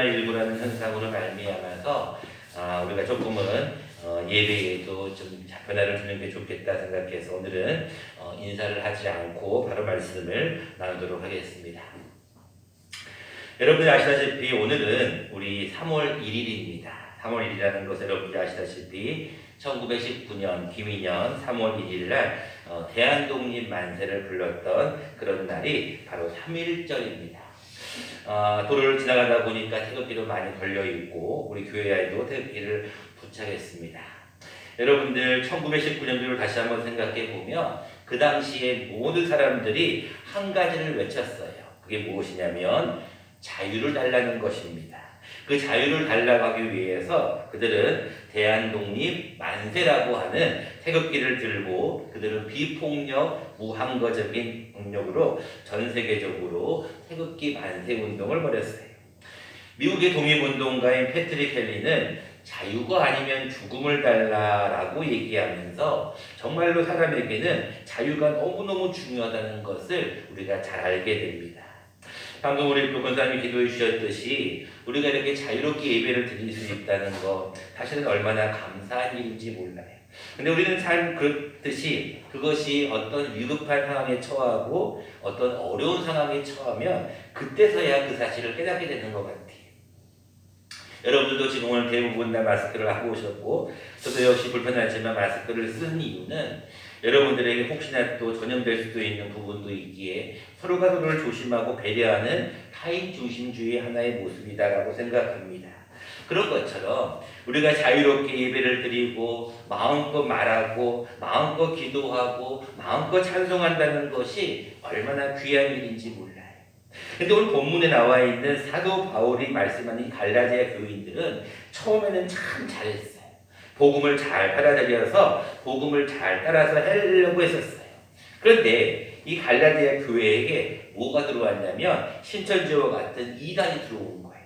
일부라는 현상으로 말미암아서 우리가 조금은 예배에도 좀 변화를 주는 게 좋겠다 생각해서 오늘은 인사를 하지 않고 바로 말씀을 나누도록 하겠습니다. 여러분들이 아시다시피 오늘은 우리 3월 1일입니다. 3월 1일이라는 것을 여러분들이 아시다시피 1919년 김인년 3월 1일 날 대한독립 만세를 불렀던 그런 날이 바로 3.1절입니다. 도로를 지나가다 보니까 태극기도 많이 걸려있고 우리 교회에도 태극기를 부착했습니다. 여러분들 1919년도를 다시 한번 생각해 보면 그 당시에 모든 사람들이 한 가지를 외쳤어요. 그게 무엇이냐면 자유를 달라는 것입니다. 그 자유를 달라고 하기 위해서 그들은 대한독립 만세라고 하는 태극기를 들고 그들은 비폭력 무항거적인 능력으로 전 세계적으로 태극기 만세 운동을 벌였어요. 미국의 독립운동가인 패트릭 헬리는 자유가 아니면 죽음을 달라라고 얘기하면서 정말로 사람에게는 자유가 너무너무 중요하다는 것을 우리가 잘 알게 됩니다. 방금 우리 권사님이 기도해 주셨듯이 우리가 이렇게 자유롭게 예배를 드릴 수 있다는 것 사실은 얼마나 감사한 일인지 몰라요. 근데 우리는 잘 그렇듯이 그것이 어떤 위급한 상황에 처하고 어떤 어려운 상황에 처하면 그때서야 그 사실을 깨닫게 되는 것 같아요. 여러분들도 지금 오늘 대부분 다 마스크를 하고 오셨고 저도 역시 불편하지만 마스크를 쓰는 이유는 여러분들에게 혹시나 또 전염될 수도 있는 부분도 있기에 서로가 서로를 조심하고 배려하는 타인 중심주의 하나의 모습이다라고 생각합니다. 그런 것처럼 우리가 자유롭게 예배를 드리고 마음껏 말하고 마음껏 기도하고 마음껏 찬송한다는 것이 얼마나 귀한 일인지 몰라요. 근데 오늘 본문에 나와 있는 사도 바울이 말씀하는 갈라디아 교인들은 처음에는 참 잘했어요. 복음을 잘 받아들여서 복음을 잘 따라서 하려고 했었어요. 그런데 이 갈라디아 교회에게 뭐가 들어왔냐면 신천지와 같은 이단이 들어온 거예요.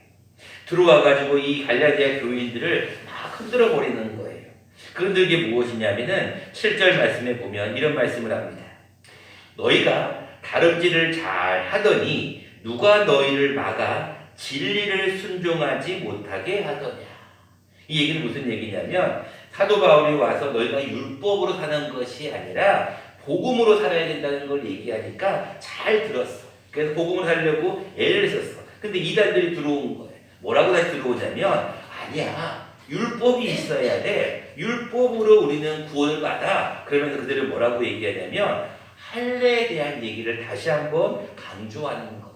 들어와가지고 이 갈라디아 교인들을 막 흔들어 버리는 거예요. 그 흔들게 무엇이냐면은 7절 말씀에 보면 이런 말씀을 합니다. 너희가 다름질을 잘 하더니 누가 너희를 막아 진리를 순종하지 못하게 하더냐. 이 얘기는 무슨 얘기냐면 사도 바울이 와서 너희가 율법으로 사는 것이 아니라 복음으로 살아야 된다는 걸 얘기하니까 잘 들었어. 그래서 복음을 살려고 애를 썼어. 근데 이단들이 들어온 거예요. 뭐라고 다시 들어오냐면 아니야. 율법이 있어야 돼. 율법으로 우리는 구원을 받아. 그러면서 그들은 뭐라고 얘기하냐면 할례에 대한 얘기를 다시 한번 강조하는 거예요.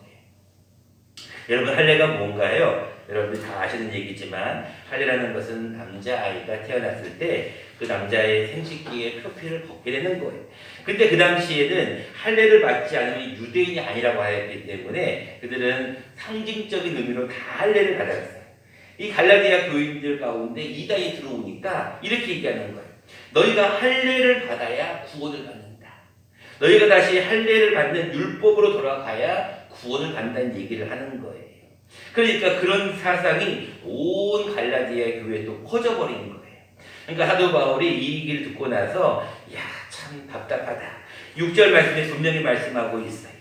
여러분 할례가 뭔가요? 여러분들 다 아시는 얘기지만 할례라는 것은 남자아이가 태어났을 때 그 남자의 생식기에 표피를 벗게 되는 거예요. 근데 그 당시에는 할례를 받지 않으면 유대인이 아니라고 하였기 때문에 그들은 상징적인 의미로 다 할례를 받았어요. 이 갈라디아 교인들 가운데 이단이 들어오니까 이렇게 얘기하는 거예요. 너희가 할례를 받아야 구원을 받는다. 너희가 다시 할례를 받는 율법으로 돌아가야 구원을 받는다는 얘기를 하는 거예요. 그러니까 그런 사상이 온 갈라디아 교회에 또 퍼져버린 거예요. 그러니까 사도 바울이 이 얘기를 듣고 나서 참 답답하다. 6절 말씀에 분명히 말씀하고 있어요.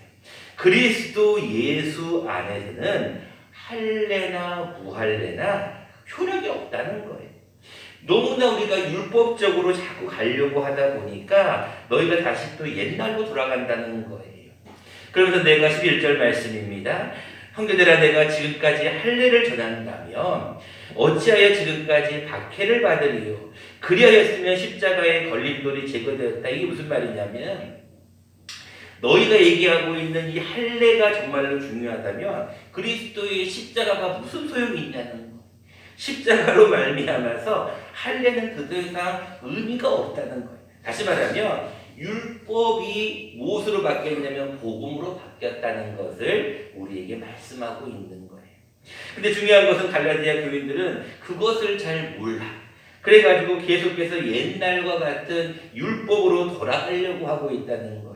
그리스도 예수 안에서는 할례나 무할례나 효력이 없다는 거예요. 너무나 우리가 율법적으로 자꾸 가려고 하다 보니까 너희가 다시 또 옛날로 돌아간다는 거예요. 그러면서 내가 11절 말씀입니다. 형제들아 내가 지금까지 할례를 전한다면 어찌하여 지금까지 박해를 받으리요. 그리하였으면 십자가의 걸림돌이 제거되었다. 이게 무슨 말이냐면 너희가 얘기하고 있는 이 할례가 정말로 중요하다면 그리스도의 십자가가 무슨 소용이 있냐는 거예요. 십자가로 말미암아서 할례는 더 이상 의미가 없다는 거예요. 다시 말하면 율법이 무엇으로 바뀌었냐면 복음으로 바뀌었다는 것을 우리에게 말씀하고 있는 거예요. 근데 중요한 것은 갈라디아 교인들은 그것을 잘 몰라. 그래가지고 계속해서 옛날과 같은 율법으로 돌아가려고 하고 있다는 거예요.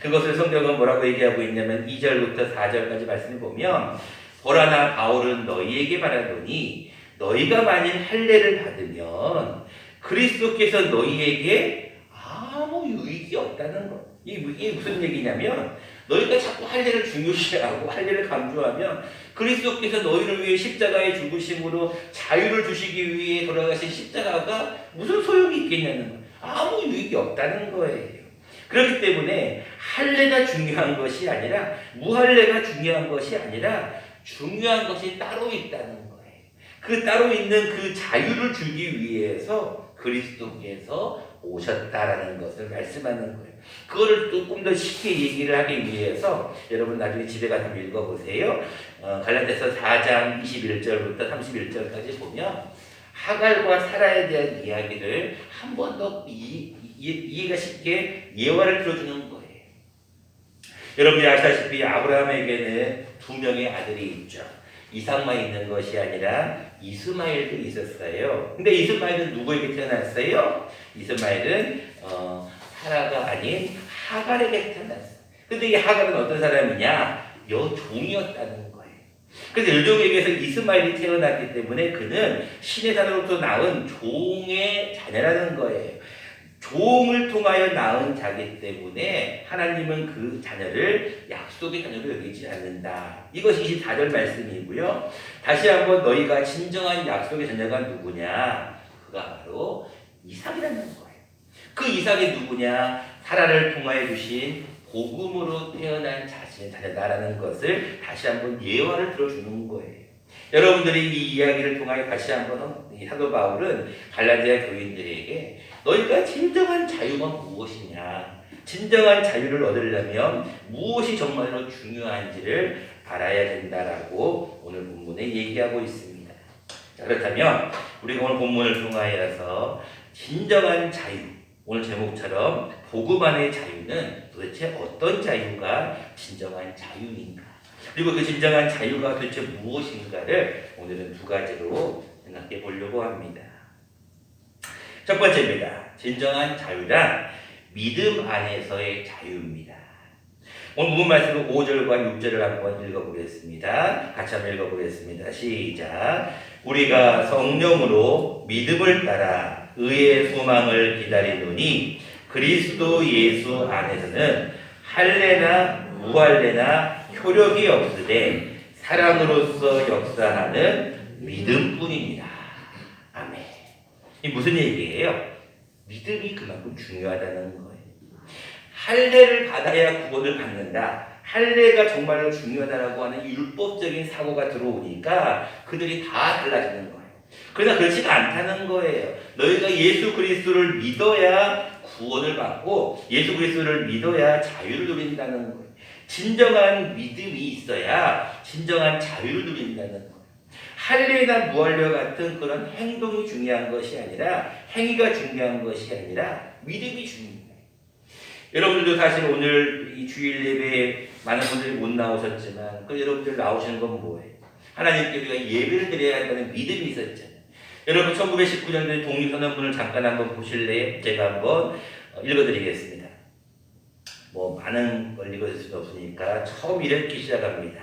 그것을 성경은 뭐라고 얘기하고 있냐면 2절부터 4절까지 말씀을 보면 보라나 바울은 너희에게 말하더니 너희가 만일 할례를 받으면 그리스도께서 너희에게 아무 유익이 없다는 것. 이게 무슨 얘기냐면 너희가 자꾸 할례를 중요시하고 할례를 강조하면 그리스도께서 너희를 위해 십자가에 죽으심으로 자유를 주시기 위해 돌아가신 십자가가 무슨 소용이 있겠냐는 거예요. 아무 유익이 없다는 거예요. 그렇기 때문에 할례가 중요한 것이 아니라 무할례가 중요한 것이 아니라 중요한 것이 따로 있다는 거예요. 그 따로 있는 그 자유를 주기 위해서 그리스도께서 오셨다라는 것을 말씀하는 거예요. 그거를 조금 더 쉽게 얘기를 하기 위해서 여러분 나중에 집에 가서 읽어보세요. 갈라디아서 4장 21절부터 31절까지 보면 하갈과 사라에 대한 이야기를 한 번 더 이해가 쉽게 예화를 들어주는 거예요. 여러분이 아시다시피 아브라함에게는 두 명의 아들이 있죠. 이삭만 있는 것이 아니라 이스마엘도 있었어요. 근데 이스마엘은 누구에게 태어났어요? 이스마엘은 사라가 아닌 하갈에게 태어났어요. 근데 이 하갈은 어떤 사람이냐? 여종이었다는 거예요. 그래서 여종에게서 이스마엘이 태어났기 때문에 그는 신의 자녀로부터 낳은 종의 자녀라는 거예요. 종을 통하여 낳은 자기 때문에 하나님은 그 자녀를 약속의 자녀로 여기지 않는다. 이것이 24절 말씀이고요. 다시 한번 너희가 진정한 약속의 자녀가 누구냐? 그가 바로 이삭이라는 거예요. 그 이삭이 누구냐? 사라를 통하여 주신 복음으로 태어난 자신의 자녀다라는 것을 다시 한번 예화를 들어주는 거예요. 여러분들이 이 이야기를 통하여 다시 한번 사도 바울은 갈라디아 교인들에게 너희가 진정한 자유가 무엇이냐, 진정한 자유를 얻으려면 무엇이 정말로 중요한지를 알아야 된다라고 오늘 본문에 얘기하고 있습니다. 자, 그렇다면 우리가 오늘 본문을 통하여서 진정한 자유, 오늘 제목처럼 복음 안의 자유는 도대체 어떤 자유가 진정한 자유인가? 그리고 그 진정한 자유가 도대체 무엇인가를 오늘은 두 가지로 생각해 보려고 합니다. 첫 번째입니다. 진정한 자유란 믿음 안에서의 자유입니다. 오늘 본문 말씀은 5절과 6절을 한번 읽어보겠습니다. 같이 한번 읽어보겠습니다. 시작. 우리가 성령으로 믿음을 따라 의의 소망을 기다리노니 그리스도 예수 안에서는 할례나 무할례나 효력이 없으되 사랑으로서 역사하는 믿음뿐입니다. 아멘. 이 무슨 얘기예요? 믿음이 그만큼 중요하다는 거예요. 할례를 받아야 구원을 받는다. 할례가 정말로 중요하다라고 하는 율법적인 사고가 들어오니까 그들이 다 달라지는 거예요. 그러나 그렇지가 않다는 거예요. 너희가 예수 그리스도를 믿어야 구원을 받고 예수 그리스도를 믿어야 자유를 누린다는 거예요. 진정한 믿음이 있어야 진정한 자유를 누린다는 거예요. 할례나 무할례 같은 그런 행동이 중요한 것이 아니라 행위가 중요한 것이 아니라 믿음이 중요해요. 여러분들도 사실 오늘 이 주일 예배에 많은 분들이 못 나오셨지만 그 여러분들 나오시는 건 뭐예요? 하나님께 우리가 예배를 드려야 한다는 믿음이 있었잖아요. 여러분 1919년도에 독립선언문을 잠깐 한번 보실래요? 제가 한번 읽어드리겠습니다. 많은 걸 읽어줄 수는 없으니까 처음 이렇게 시작합니다.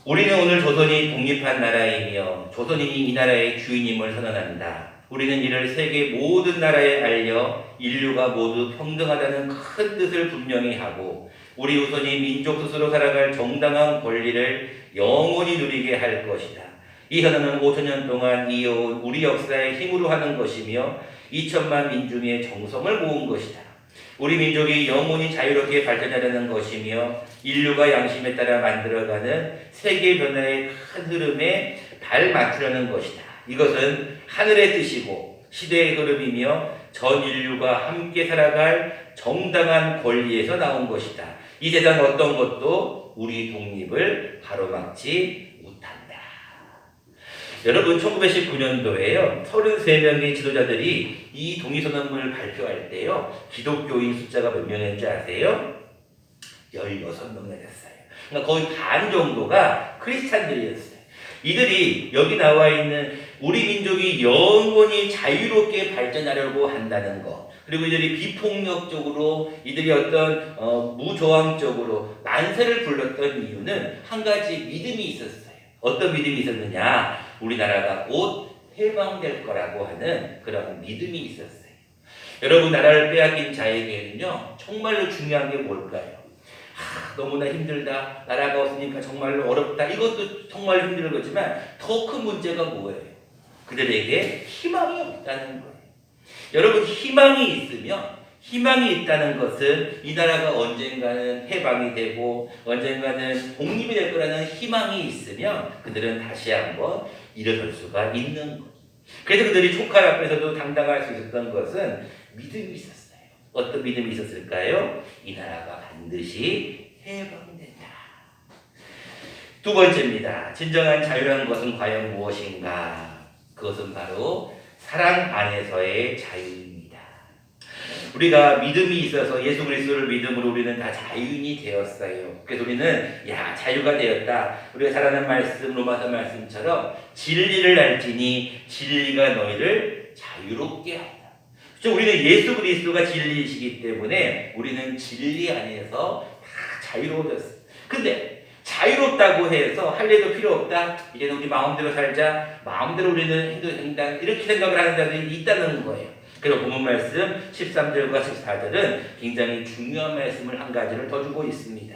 우리는 오늘 조선이 독립한 나라이며 조선인이 이 나라의 주인임을 선언한다. 우리는 이를 세계 모든 나라에 알려 인류가 모두 평등하다는 큰 뜻을 분명히 하고 우리 후손이 민족 스스로 살아갈 정당한 권리를 영원히 누리게 할 것이다. 이 선언은 5천년 동안 이어온 우리 역사의 힘으로 하는 것이며 2천만 민중의 정성을 모은 것이다. 우리 민족이 영원히 자유롭게 발전하려는 것이며 인류가 양심에 따라 만들어가는 세계 변화의 큰 흐름에 발맞추려는 것이다. 이것은 하늘의 뜻이고 시대의 흐름이며 전 인류가 함께 살아갈 정당한 권리에서 나온 것이다. 이 세상 어떤 것도 우리 독립을 가로막지 못한다. 여러분 1919년도에요. 33명의 지도자들이 이 독립선언문을 발표할 때요. 기독교인 숫자가 몇 명인지 아세요? 16명 되었어요. 그러니까 거의 반 정도가 크리스찬들이었어요. 이들이 여기 나와 있는 우리 민족이 영원히 자유롭게 발전하려고 한다는 것, 그리고 이들이 비폭력적으로 이들이 어떤 무저항적으로 만세를 불렀던 이유는 한 가지 믿음이 있었어요. 어떤 믿음이 있었느냐? 우리나라가 곧 해방될 거라고 하는 그런 믿음이 있었어요. 여러분 나라를 빼앗긴 자에게는요 정말로 중요한 게 뭘까요? 너무나 힘들다. 나라가 없으니까 정말로 어렵다. 이것도 정말 힘든 거지만 더 큰 문제가 뭐예요? 그들에게 희망이 없다는 거예요. 여러분, 희망이 있다는 것은 이 나라가 언젠가는 해방이 되고 언젠가는 독립이 될 거라는 희망이 있으면 그들은 다시 한번 일어설 수가 있는 거예요. 그래서 그들이 총칼 앞에서도 당당할 수 있었던 것은 믿음이 있었어요. 어떤 믿음이 있었을까요? 이 나라가 반드시 해방된다. 두 번째입니다. 진정한 자유라는 것은 과연 무엇인가? 그것은 바로 사랑 안에서의 자유입니다. 우리가 믿음이 있어서 예수 그리스도를 믿음으로 우리는 다 자유인이 되었어요. 그래서 우리는 자유가 되었다. 우리가 잘 아는 말씀, 로마서 말씀처럼 진리를 알지니 진리가 너희를 자유롭게 한다. 그렇죠? 우리는 예수 그리스도가 진리이시기 때문에 우리는 진리 안에서 다 자유로워졌어요. 근데 자유롭다고 해서 할 일도 필요 없다. 이제는 우리 마음대로 살자. 마음대로 우리는 해도 된다. 이렇게 생각을 하는 자들이 있다는 거예요. 그리고 본문 말씀 13절과 14절은 굉장히 중요한 말씀을 한 가지를 더 주고 있습니다.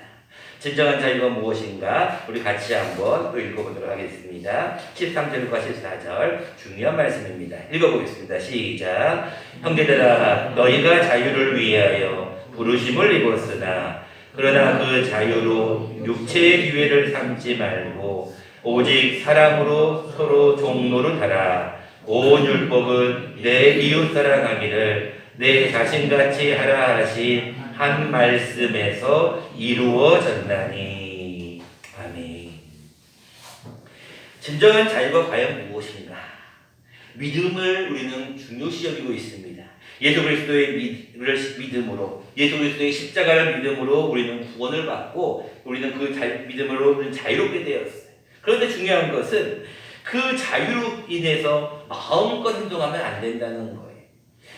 진정한 자유가 무엇인가? 우리 같이 한번 또 읽어보도록 하겠습니다. 13절과 14절 중요한 말씀입니다. 읽어보겠습니다. 시작. 형제들아, 너희가 자유를 위하여 부르심을 입었으나 그러나 그 자유로 육체의 기회를 삼지 말고 오직 사랑으로 서로 종로를 하라. 온 율법은 내 이웃 사랑하기를 내 자신같이 하라 하신 한 말씀에서 이루어졌나니. 아멘. 진정한 자유가 과연 무엇인가? 믿음을 우리는 중요시 여기고 있습니다. 예수 그리스도의 믿음으로, 예수 그리스도의 십자가를 믿음으로 우리는 구원을 받고 우리는 그 믿음으로 우리는 자유롭게 되었어요. 그런데 중요한 것은 그 자유로 인해서 마음껏 행동하면 안 된다는 거예요.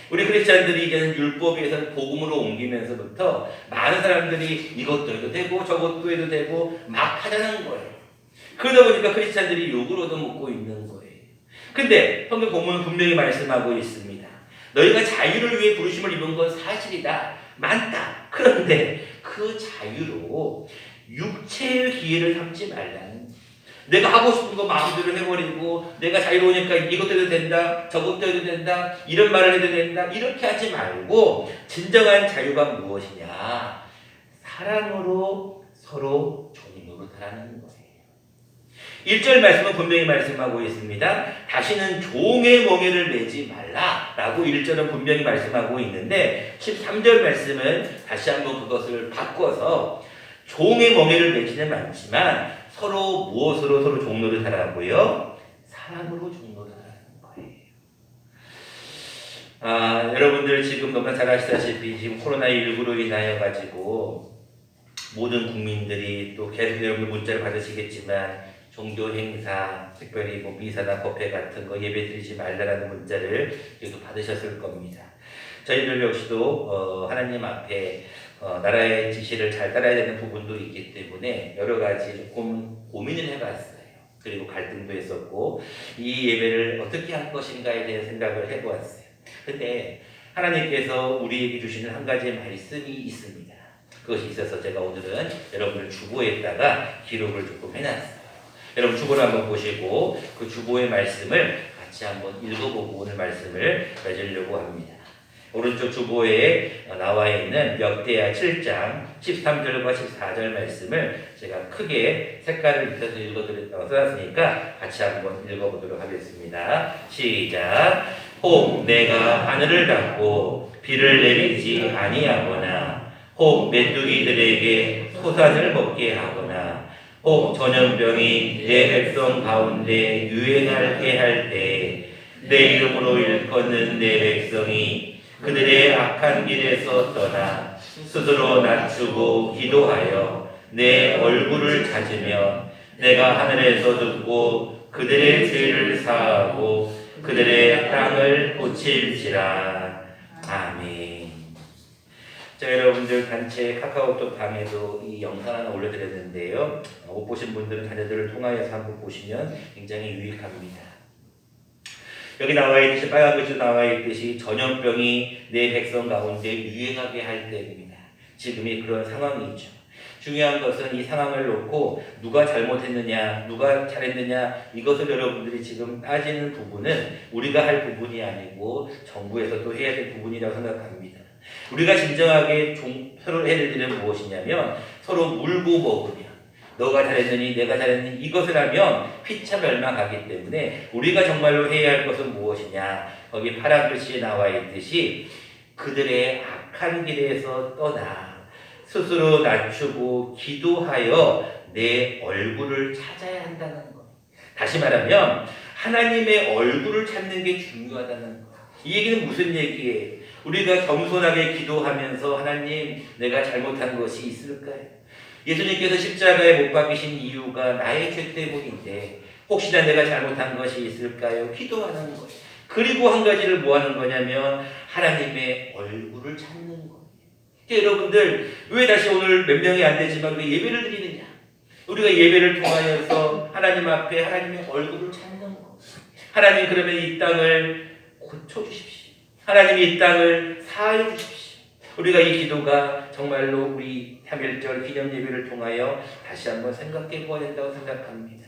우리 크리스찬들이 이제는 율법에서 복음으로 옮기면서부터 많은 사람들이 이것도 해도 되고 저것도 해도 되고 막 하자는 거예요. 그러다 보니까 크리스찬들이 욕을 얻어먹고 있는 거예요. 근데 성경 본문은 분명히 말씀하고 있습니다. 너희가 자유를 위해 부르심을 입은 건 사실이다. 많다. 그런데 그 자유로 육체의 기회를 삼지 말라는 거예요. 내가 하고 싶은 거 마음대로 해버리고 내가 자유로우니까 이것도 해도 된다. 저것도 해도 된다. 이런 말을 해도 된다. 이렇게 하지 말고 진정한 자유가 무엇이냐? 사랑으로 서로 종노릇하라는 거예요. 1절 말씀은 분명히 말씀하고 있습니다. 다시는 종의 멍에를 매지 말라라고 1절은 분명히 말씀하고 있는데 13절 말씀은 다시 한번 그것을 바꿔서 종의 멍에를 매지는 않지만 서로 무엇으로 서로 종로를 하라고요? 사랑으로 종로를 하라는 거예요. 여러분들 지금 너무나 잘 아시다시피 지금 코로나19로 인하여 가지고 모든 국민들이 또 계속 여러분들 문자를 받으시겠지만 종교 행사, 특별히 뭐 미사나 법회 같은 거 예배 드리지 말라라는 문자를 계속 받으셨을 겁니다. 저희들 역시도 하나님 앞에 나라의 지시를 잘 따라야 되는 부분도 있기 때문에 여러 가지 조금 고민을 해봤어요. 그리고 갈등도 했었고 이 예배를 어떻게 할 것인가에 대한 생각을 해보았어요. 근데 하나님께서 우리에게 주시는 한 가지의 말씀이 있습니다. 그것이 있어서 제가 오늘은 여러분을 주보에다가 기록을 조금 해놨어요. 여러분 주보를 한번 보시고 그 주보의 말씀을 같이 한번 읽어보고 오늘 말씀을 맺으려고 합니다. 오른쪽 주보에 나와 있는 역대하 7장 13절과 14절 말씀을 제가 크게 색깔을 입혀서 써놨으니까 같이 한번 읽어보도록 하겠습니다. 시작. 혹 내가 하늘을 닫고 비를 내리지 아니하거나 혹 메뚜기들에게 소산을 먹게 하거나 혹 전염병이 내 백성 가운데 유행하게 할 때 내 이름으로 일컫는 내 백성이 그들의 악한 길에서 떠나 스스로 낮추고 기도하여 내 얼굴을 찾으며 내가 하늘에서 듣고 그들의 죄를 사하고 그들의 땅을 고칠지라. 아멘. 자, 여러분들 단체 카카오톡 방에도 이 영상 하나 올려드렸는데요. 못 보신 분들은 자녀들을 통하여서 한번 보시면 굉장히 유익합니다. 여기 나와 있듯이 빨간 글씨로 나와 있듯이 전염병이 내 백성 가운데 유행하게 할 때입니다. 지금이 그런 상황이죠. 중요한 것은 이 상황을 놓고 누가 잘못했느냐, 누가 잘했느냐, 이것을 여러분들이 지금 따지는 부분은 우리가 할 부분이 아니고 정부에서 또 해야 될 부분이라고 생각합니다. 우리가 진정하게 서로 해야 될 일은 무엇이냐면 서로 물고 먹으며 너가 잘했느니 내가 잘했느니 이것을 하면 피차 멸망하기 때문에 우리가 정말로 해야 할 것은 무엇이냐, 거기 파란 글씨에 나와 있듯이 그들의 악한 길에서 떠나 스스로 낮추고 기도하여 내 얼굴을 찾아야 한다는 것. 다시 말하면 하나님의 얼굴을 찾는 게 중요하다는 것. 이 얘기는 무슨 얘기예요? 우리가 겸손하게 기도하면서 하나님 내가 잘못한 것이 있을까요? 예수님께서 십자가에 못 박히신 이유가 나의 죄 때문인데 혹시나 내가 잘못한 것이 있을까요? 기도하는 거예요. 그리고 한 가지를 뭐 하는 거냐면 하나님의 얼굴을 찾는 거예요. 여러분들 왜 다시 오늘 몇 명이 안 되지만 우리가 예배를 드리느냐? 우리가 예배를 통하여서 하나님 앞에 하나님의 얼굴을 찾는 거. 하나님 그러면 이 땅을 고쳐주십시오. 하나님이 이 땅을 사하여 주십시오. 우리가 이 기도가 정말로 우리 3.1절 기념 예배를 통하여 다시 한번 생각해 보아야 된다고 생각합니다.